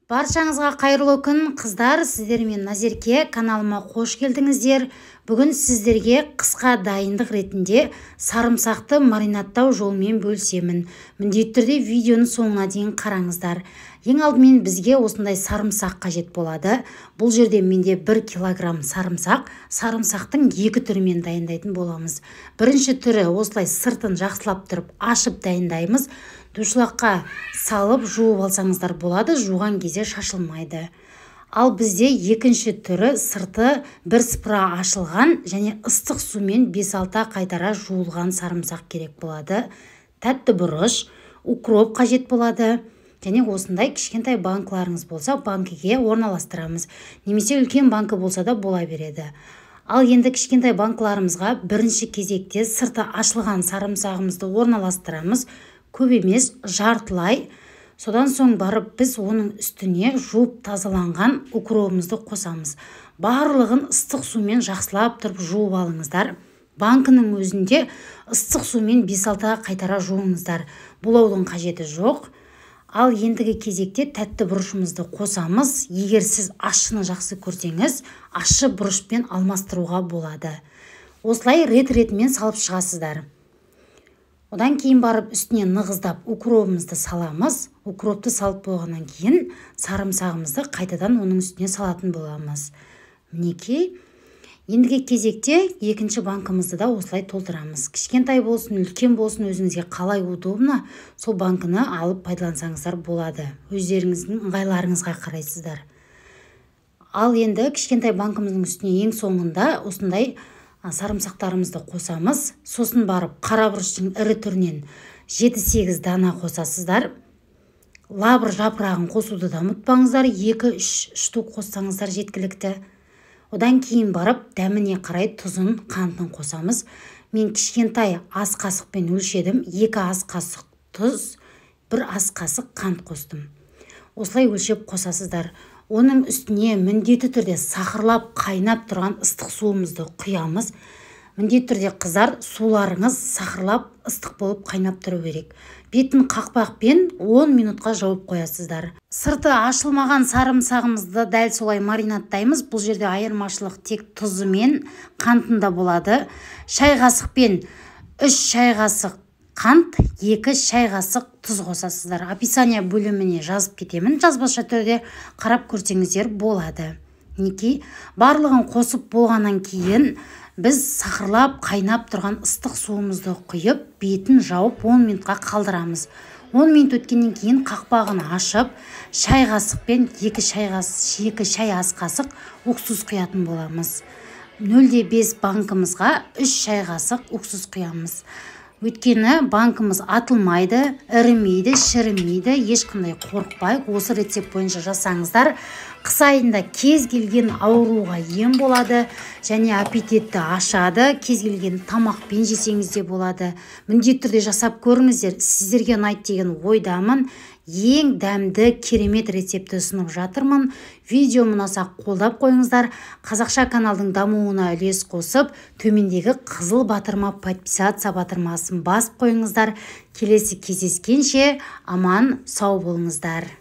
Баршаңызға қайырлы күн, қыздар, сіздермен Назерке каналыма қош келдіңіздер. Бүгін сіздерге қысқа дайындық ретінде сарымсақты маринаттау жолымен бөлісемін. Міндетті түрде видеоны соңына дейін қараңыздар. Ең алдымен бізге осындай сарымсақ қажет болады. Бұл жерде менде 1 килограмм сарымсақ, сарымсақтың 2 түрімен дайындайтын боламыз. Бірінші түрі осылай сыртын жақсылап тұрып ашып дайындаймыз. Душылаққа салып жуып алсаңыздар болады, жуған кезде шашылмайды. Ал бізде екінші түрі сырты бірсыпыра ашылған және ыстық сумен 5-6 қайтара жуылған сарымсақ керек болады. Тәтті бұрыш, укроп қажет болады. Және осындай кішкентай банкаларыңыз болса, банкіге орналастырамыз. Немесе үлкен банкі болса да бола береді. Ал енді кішкентай банкаларымызға бірінші кезекте сырты ашылған сарымсағымызды орналастырамыз. Көп емес, жартылай. Содан соң барып біз оның үстіне жуып тазаланған укробымызды қосамыз. Барлығын ыстық сумен жақсылап тұрып жуып алыңыздар. Банкының өзінде ыстық сумен 5-6 қайтара жуыңыздар. Булаудың қажеті жоқ. Ал ендігі кезекте тәтті бұрышымызды қосамыз. Егер сіз ащыны жақсы көрсеңіз, ащы бұрышпен алмастыруға болады. Осылай рет-ретімен салып шығасыздар. Одан кейін барып үстіне нығыздап укробымызды саламыз. Укропты салып болғаннан кейін сарымсағымызды қайтадан оның үстіне салатын боламыз. Мінекей. Ендігі кезекте екінші банкымызды да осылай толтырамыз. Кішкентай болсын, үлкен болсын, өзіңізге қалай удобно, сол банкыны алып пайдалансаңыздар болады. Өздеріңіздің ыңғайларыңызға қарайсыздар. Ал енді кішкентай банкымыздың үстіне ең соңында осындай сарымсақтарымызды қосамыз. Сосын барып қара бұрыштың ірі түрінен 7-8 дана қосасыздар. Лабыр жапырағын қосуды да ұмытпаңыздар. 2-3 штук қоссаңыздар жеткілікті. Одан кейін барып дәміне қарай тұзын, қантын қосамыз. Мен кішкентай ас қасықпен өлшедім. 2 ас қасық тұз, 1 ас қасық қант қостым. Осылай өлшеп қосасыздар. Оның үстіне міндетті түрде сақырлап қайнап тұрған ыстық суымызды құямыз. Міндетті түрде қыздар, суларыңыз сақырлап ыстық болып қайнап тұру керек. Бетін қақпақпен 10 минутқа жауып қоясыздар. Сырты ашылмаған сарымсағымызды дәл солай маринаттаймыз. Бұл жерде айырмашылық тек тұзы мен қантында болады. Шай қасықпен 3 шай қасық қант, 2 шай қасық тұз қосасыздар. Описание бөліміне жазып кетемін. Жазбаша түрде қарап көрсеңіздер болады. Мінекей, барлығын қосып болғаннан кейін біз сақырлап қайнап тұрған ыстық суымызды құйып, бетін жауып 10 минутқа қалдырамыз. 10 минут өткеннен кейін қақпағын ашып, шай қасықпен 2 шай ас қасық уксус құятын боламыз. 0,5 банкымызға 3 шай қасық уксус құямыз. Өйткені банкымыз атылмайды, ірімейді, шірімейді, ешқандай қорықпайық. Осы рецепт бойынша жасаңыздар. Қыс айында кез келген ауруға ем болады және аппетитті ашады. Кез келген тамақпен жесеңіз де болады. Міндетті түрде жасап көріңіздер. Сіздерге ұнайды деген ойдамын. Ең дәмді керемет рецепті ұсынып жатырмын. Видео ұнаса қолдап қойыңыздар. Қазақша каналдың дамуына үлес қосып, төмендегі қызыл батырма подписаться батырмасын басып қойыңыздар. Келесі кездескенше аман сау болыңыздар.